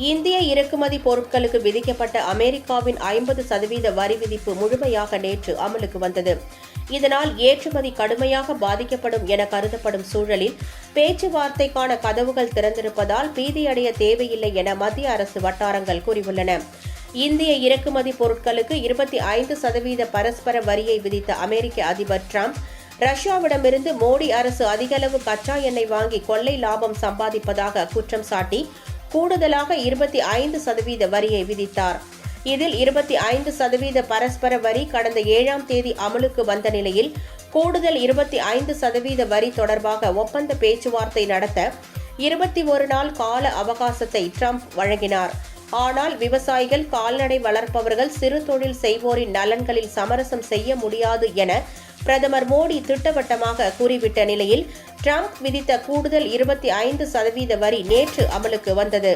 இந்திய இறக்குமதி பொருட்களுக்கு விதிக்கப்பட்ட அமெரிக்காவின் 50% வரி விதிப்பு முழுமையாக நேற்று அமலுக்கு வந்தது. இதனால் ஏற்றுமதி கடுமையாக பாதிக்கப்படும் என கருதப்படும் சூழலில் பேச்சுவார்த்தைக்கான கதவுகள் திறந்திருப்பதால் பீதியடைய தேவையில்லை என மத்திய அரசு வட்டாரங்கள் கூறியுள்ளன. இந்திய இறக்குமதி பொருட்களுக்கு 25% பரஸ்பர வரியை விதித்த அமெரிக்க அதிபர் டிரம்ப், ரஷ்யாவிடமிருந்து மோடி அரசு அதிகளவு கச்சா எண்ணெய் வாங்கி கொள்ளை லாபம் சம்பாதிப்பதாக குற்றம் சாட்டி கூடுதலாக 25% வரியை விதித்தார். இதில் 25% பரஸ்பர வரி கடந்த 7ஆம் தேதி அமலுக்கு வந்த நிலையில் கூடுதல் 25% வரி தொடர்பாக ஒப்பந்த பேச்சுவார்த்தை நடத்த 21 நாள் கால அவகாசத்தை டிரம்ப் வழங்கினார். ஆனால் விவசாயிகள், கால்நடை வளர்ப்பவர்கள், சிறு தொழில் செய்வோரின் நலன்களில் சமரசம் செய்ய முடியாது என பிரதமர் மோடி திட்டவட்டமாக கூறிவிட்ட நிலையில் டிரம்ப் விதித்த கூடுதல் 25% வரி நேற்று அமலுக்கு வந்தது.